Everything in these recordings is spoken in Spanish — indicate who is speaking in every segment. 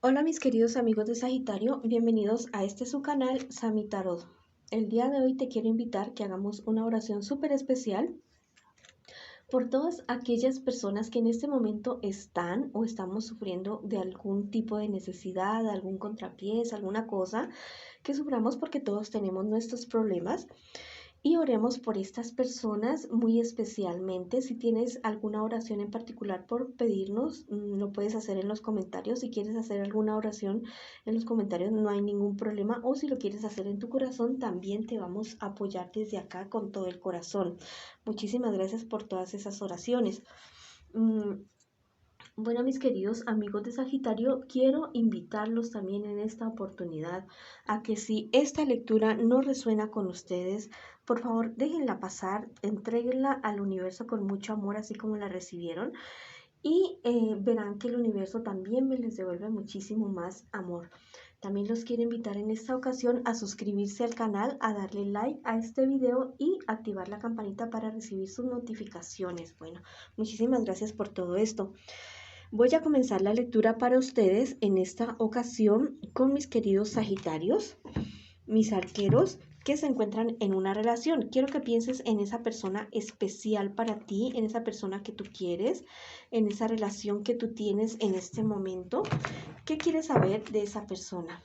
Speaker 1: Hola mis queridos amigos de Sagitario, bienvenidos a su canal Sami Tarot. El día de hoy te quiero invitar que hagamos una oración súper especial por todas aquellas personas que en este momento están o estamos sufriendo de algún tipo de necesidad, algún contrapiés, alguna cosa que suframos porque todos tenemos nuestros problemas. Y oremos por estas personas muy especialmente. Si tienes alguna oración en particular por pedirnos, lo puedes hacer en los comentarios. Si quieres hacer alguna oración en los comentarios, no hay ningún problema. O si lo quieres hacer en tu corazón, también te vamos a apoyar desde acá con todo el corazón. Muchísimas gracias por todas esas oraciones. Mm, bueno, mis queridos amigos de Sagitario, quiero invitarlos también en esta oportunidad a que si esta lectura no resuena con ustedes, por favor déjenla pasar, entréguenla al universo con mucho amor, así como la recibieron, y verán que el universo también me les devuelve muchísimo más amor. También los quiero invitar en esta ocasión a suscribirse al canal, a darle like a este video y activar la campanita para recibir sus notificaciones. Bueno, muchísimas gracias por todo esto. Voy a comenzar la lectura para ustedes en esta ocasión con mis queridos Sagitarios, mis arqueros que se encuentran en una relación. Quiero que pienses en esa persona especial para ti, en esa persona que tú quieres, en esa relación que tú tienes en este momento. ¿Qué quieres saber de esa persona?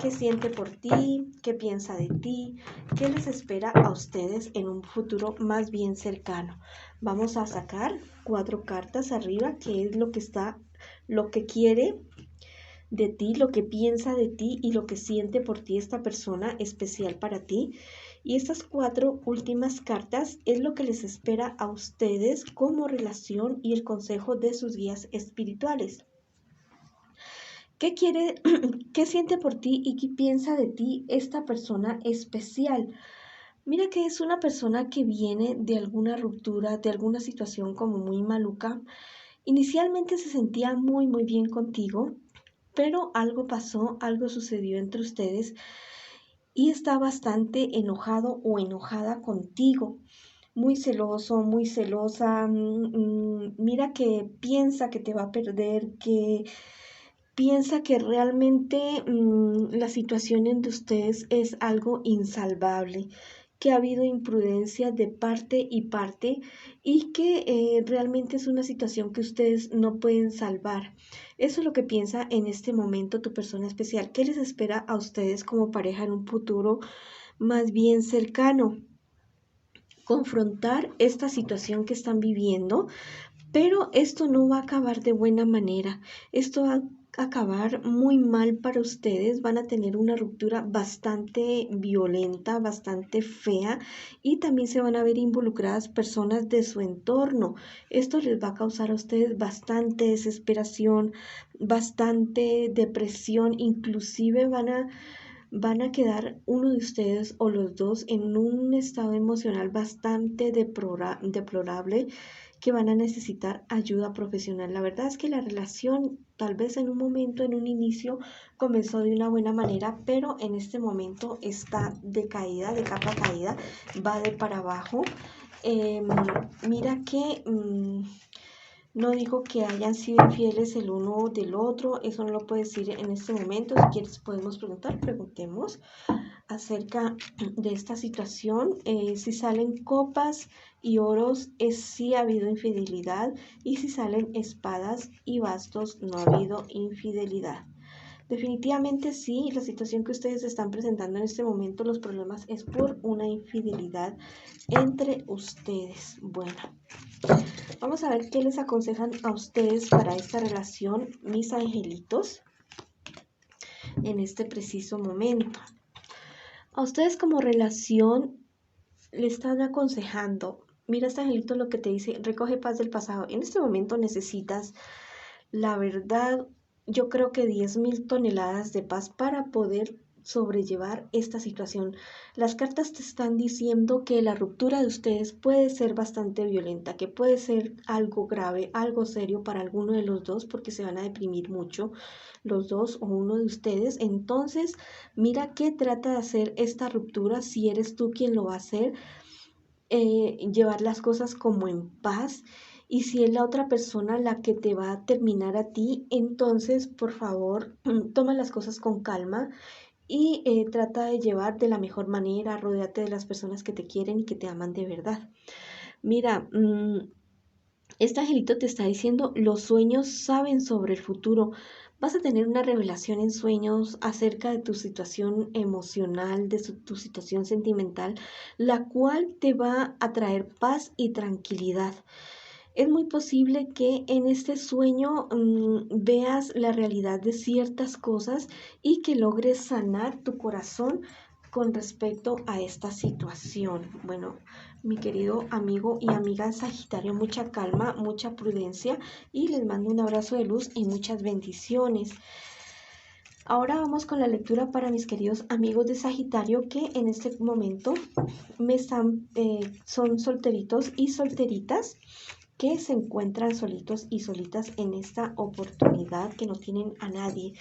Speaker 1: ¿Qué siente por ti? ¿Qué piensa de ti? ¿Qué les espera a ustedes en un futuro más bien cercano? Vamos a sacar 4 cartas arriba, que es lo que quiere de ti, lo que piensa de ti y lo que siente por ti esta persona especial para ti. Y estas 4 últimas cartas es lo que les espera a ustedes como relación y el consejo de sus guías espirituales. ¿Qué quiere, qué siente por ti y qué piensa de ti esta persona especial? Mira que es una persona que viene de alguna ruptura, de alguna situación como muy maluca. Inicialmente se sentía muy bien contigo, pero algo pasó, algo sucedió entre ustedes y está bastante enojado o enojada contigo. Muy celoso, muy celosa. Mira que piensa que te va a perder, que piensa que realmente la situación entre ustedes es algo insalvable, que ha habido imprudencia de parte y parte y que realmente es una situación que ustedes no pueden salvar. Eso es lo que piensa en este momento tu persona especial. ¿Qué les espera a ustedes como pareja en un futuro más bien cercano? Confrontar esta situación que están viviendo, pero esto no va a acabar de buena manera. Esto va a acabar muy mal para ustedes. Van a tener una ruptura bastante violenta, bastante fea y también se van a ver involucradas personas de su entorno. Esto les va a causar a ustedes bastante desesperación, bastante depresión, inclusive van a quedar uno de ustedes o los dos en un estado emocional bastante deplorable, que van a necesitar ayuda profesional. La verdad es que la relación tal vez en un momento, en un inicio, comenzó de una buena manera, pero en este momento está decaída, de capa caída, va de para abajo. Eh, mira que no digo que hayan sido infieles el uno del otro, eso no lo puedo decir en este momento. Si quieres podemos preguntar, preguntemos acerca de esta situación. Si salen copas y oros, es sí ha habido infidelidad, y si salen espadas y bastos, no ha habido infidelidad. Definitivamente sí, la situación que ustedes están presentando en este momento, los problemas es por una infidelidad entre ustedes. Bueno, vamos a ver qué les aconsejan a ustedes para esta relación, mis angelitos, en este preciso momento. A ustedes como relación le están aconsejando, mira este angelito lo que te dice, recoge paz del pasado. En este momento necesitas, la verdad, yo creo que 10.000 toneladas de paz para poder sobrellevar esta situación. Las cartas te están diciendo que la ruptura de ustedes puede ser bastante violenta, que puede ser algo grave, algo serio para alguno de los dos, porque se van a deprimir mucho los dos o uno de ustedes. Entonces, mira qué trata de hacer esta ruptura, si eres tú quien lo va a hacer, llevar las cosas como en paz Y si es la otra persona la que te va a terminar a ti, entonces por favor toma las cosas con calma y trata de llevar de la mejor manera, rodéate de las personas que te quieren y que te aman de verdad. Mira, este angelito te está diciendo, los sueños saben sobre el futuro. Vas a tener una revelación en sueños acerca de tu situación emocional, de tu situación sentimental, la cual te va a traer paz y tranquilidad. Es muy posible que en este sueño veas la realidad de ciertas cosas y que logres sanar tu corazón con respecto a esta situación. Bueno, mi querido amigo y amiga Sagitario, mucha calma, mucha prudencia y les mando un abrazo de luz y muchas bendiciones. Ahora vamos con la lectura para mis queridos amigos de Sagitario que en este momento son solteritos y solteritas que se encuentran solitos y solitas en esta oportunidad, que no tienen a nadie.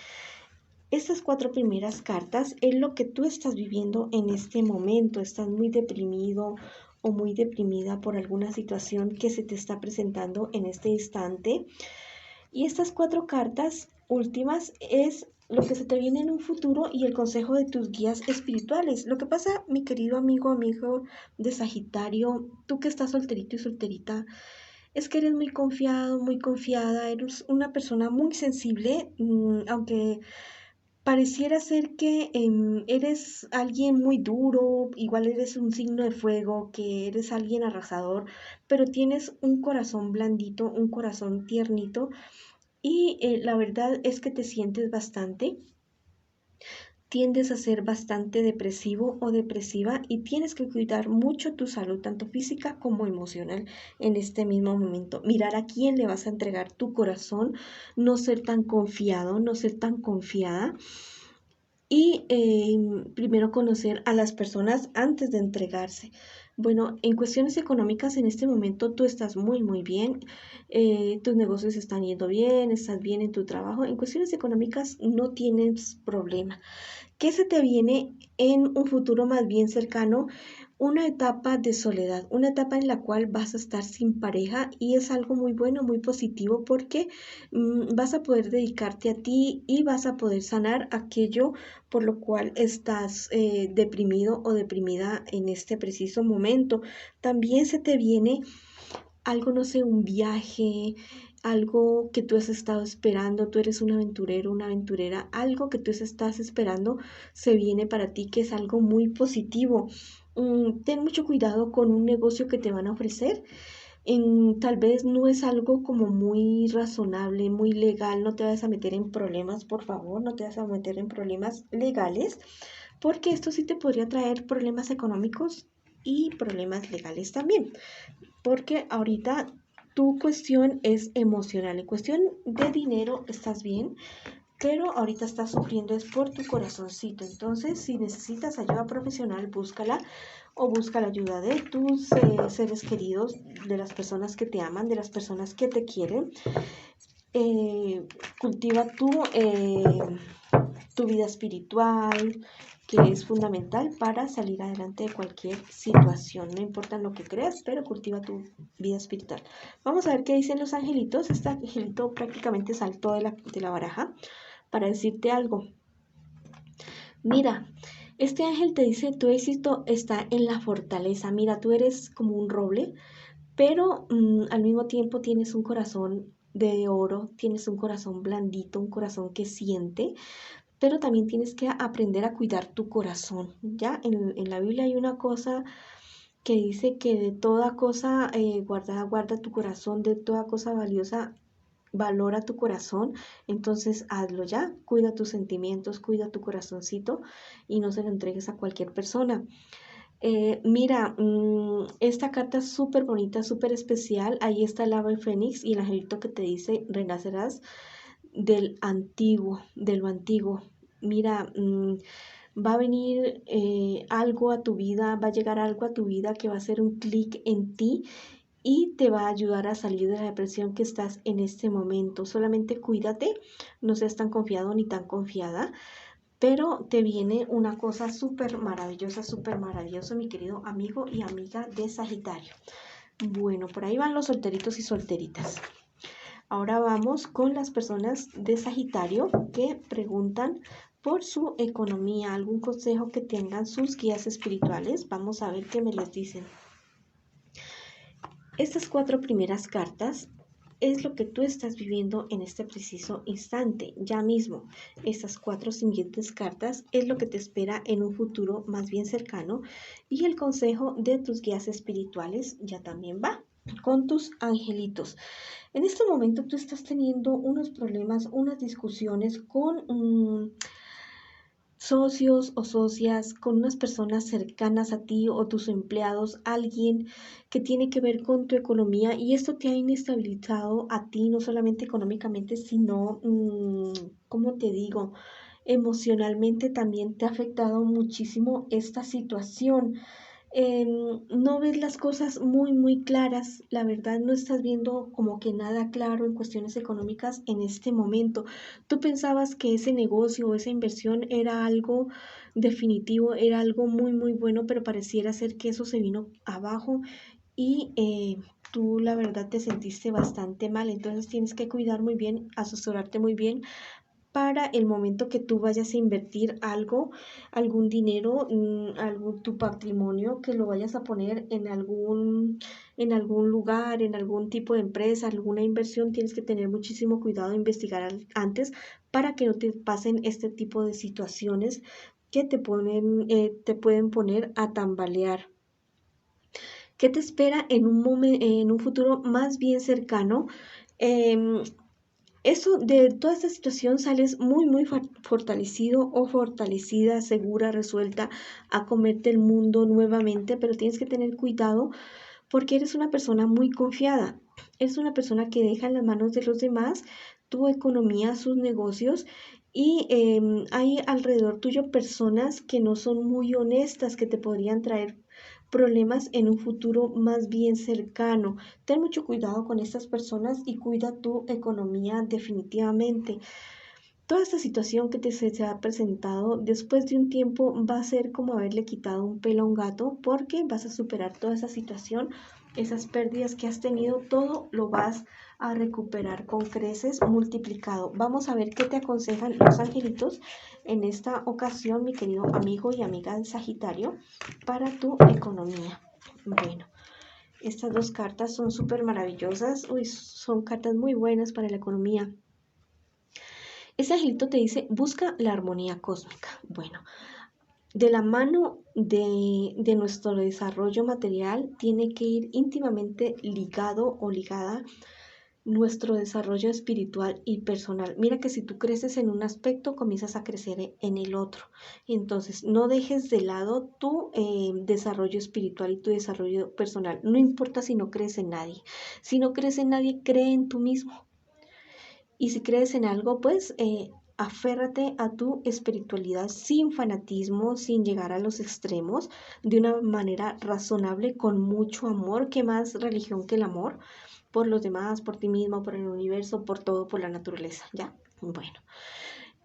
Speaker 1: Estas 4 primeras cartas es lo que tú estás viviendo en este momento. Estás muy deprimido o muy deprimida por alguna situación que se te está presentando en este instante. Y estas 4 cartas últimas es lo que se te viene en un futuro y el consejo de tus guías espirituales. Lo que pasa, mi querido amigo de Sagitario, tú que estás solterito y solterita, es que eres muy confiado, muy confiada, eres una persona muy sensible, aunque pareciera ser que eres alguien muy duro, igual eres un signo de fuego, que eres alguien arrasador, pero tienes un corazón blandito, un corazón tiernito y la verdad es que te sientes bastante. Tiendes a ser bastante depresivo o depresiva y tienes que cuidar mucho tu salud, tanto física como emocional, en este mismo momento. Mirar a quién le vas a entregar tu corazón, no ser tan confiado, no ser tan confiada. Y primero conocer a las personas antes de entregarse. Bueno, en cuestiones económicas en este momento tú estás muy bien, tus negocios están yendo bien, estás bien en tu trabajo. En cuestiones económicas no tienes problema. ¿Qué se te viene en un futuro más bien cercano? Una etapa de soledad, una etapa en la cual vas a estar sin pareja y es algo muy bueno, muy positivo porque vas a poder dedicarte a ti y vas a poder sanar aquello por lo cual estás deprimido o deprimida en este preciso momento. También se te viene algo, no sé, un viaje, algo que tú has estado esperando, tú eres un aventurero, una aventurera, algo que tú estás esperando se viene para ti, que es algo muy positivo. Ten mucho cuidado con un negocio que te van a ofrecer. Tal vez no es algo como muy razonable, muy legal, no te vas a meter en problemas, por favor, no te vas a meter en problemas legales, porque esto sí te podría traer problemas económicos y problemas legales también, porque ahorita tu cuestión es emocional, en cuestión de dinero estás bien, pero ahorita estás sufriendo es por tu corazoncito. Entonces, si necesitas ayuda profesional, búscala o busca la ayuda de tus seres queridos, de las personas que te aman, de las personas que te quieren. Cultiva tu vida espiritual, que es fundamental para salir adelante de cualquier situación. No importa lo que creas, pero cultiva tu vida espiritual. Vamos a ver qué dicen los angelitos. Este angelito prácticamente saltó de la baraja para decirte algo. Mira, este ángel te dice, tu éxito está en la fortaleza. Mira, tú eres como un roble, pero al mismo tiempo tienes un corazón de oro, tienes un corazón blandito, un corazón que siente, pero también tienes que aprender a cuidar tu corazón. Ya en la Biblia hay una cosa que dice que de toda cosa guarda tu corazón, de toda cosa valiosa valora tu corazón, entonces hazlo ya, cuida tus sentimientos, cuida tu corazoncito y no se lo entregues a cualquier persona. Mira, esta carta es súper bonita, súper especial. Ahí está el ave fénix y el angelito que te dice, renacerás de lo antiguo. Mira, va a venir algo a tu vida, va a llegar algo a tu vida que va a hacer un clic en ti y te va a ayudar a salir de la depresión que estás en este momento. Solamente cuídate, no seas tan confiado ni tan confiada, pero te viene una cosa súper maravillosa, mi querido amigo y amiga de Sagitario. Bueno, por ahí van los solteritos y solteritas. Ahora vamos con las personas de Sagitario que preguntan por su economía, algún consejo que tengan sus guías espirituales. Vamos a ver qué me les dicen. Estas 4 primeras cartas es lo que tú estás viviendo en este preciso instante, ya mismo. Estas 4 siguientes cartas es lo que te espera en un futuro más bien cercano, y el consejo de tus guías espirituales ya también va con tus angelitos. En este momento tú estás teniendo unos problemas, unas discusiones con socios o socias, con unas personas cercanas a ti o tus empleados, alguien que tiene que ver con tu economía, y esto te ha inestabilizado a ti, no solamente económicamente, sino, ¿cómo te digo? Emocionalmente también te ha afectado muchísimo esta situación. No ves las cosas muy claras, la verdad no estás viendo como que nada claro en cuestiones económicas en este momento. Tú pensabas que ese negocio o esa inversión era algo definitivo, era algo muy bueno, pero pareciera ser que eso se vino abajo, y tú la verdad te sentiste bastante mal. Entonces tienes que cuidar muy bien, asesorarte muy bien para el momento que tú vayas a invertir algo, algún dinero, tu patrimonio, que lo vayas a poner en algún lugar, en algún tipo de empresa, alguna inversión. Tienes que tener muchísimo cuidado de investigar antes para que no te pasen este tipo de situaciones que te pueden poner a tambalear. ¿Qué te espera en un futuro más bien cercano? Em, de toda esta situación sales muy fortalecido o fortalecida, segura, resuelta a comerte el mundo nuevamente, pero tienes que tener cuidado porque eres una persona muy confiada. Eres una persona que deja en las manos de los demás tu economía, sus negocios, y hay alrededor tuyo personas que no son muy honestas, que te podrían traer problemas en un futuro más bien cercano. Ten mucho cuidado con estas personas y cuida tu economía definitivamente. Toda esta situación que se ha presentado después de un tiempo va a ser como haberle quitado un pelo a un gato, porque vas a superar toda esa situación, esas pérdidas que has tenido, todo lo vas a recuperar con creces multiplicado. Vamos a ver qué te aconsejan los angelitos en esta ocasión, mi querido amigo y amiga de Sagitario, para tu economía. Bueno, estas 2 cartas son súper maravillosas. Son cartas muy buenas para la economía. Ese angelito te dice, busca la armonía cósmica. Bueno, de la mano de nuestro desarrollo material tiene que ir íntimamente ligado o ligada nuestro desarrollo espiritual y personal. Mira que si tú creces en un aspecto, comienzas a crecer en el otro. Entonces, no dejes de lado tu desarrollo espiritual y tu desarrollo personal. No importa si no crees en nadie. Si no crees en nadie, cree en tú mismo. Y si crees en algo, pues aférrate a tu espiritualidad sin fanatismo, sin llegar a los extremos, de una manera razonable, con mucho amor. ¿Qué más religión que el amor? Por los demás, por ti mismo, por el universo, por todo, por la naturaleza, ¿ya? Bueno.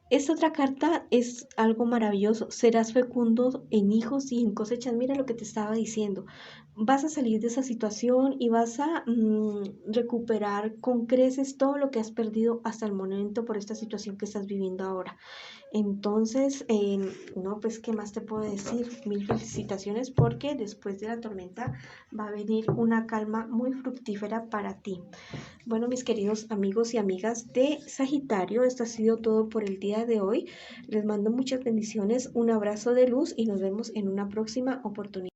Speaker 1: Esta otra carta es algo maravilloso. Serás fecundo en hijos y en cosechas. Mira lo que te estaba diciendo. Vas a salir de esa situación y vas a recuperar con creces todo lo que has perdido hasta el momento por esta situación que estás viviendo ahora. Entonces, no, pues, ¿qué más te puedo decir? Mil felicitaciones, porque después de la tormenta va a venir una calma muy fructífera para ti. Bueno, mis queridos amigos y amigas de Sagitario, esto ha sido todo por el día de hoy. Les mando muchas bendiciones, un abrazo de luz y nos vemos en una próxima oportunidad.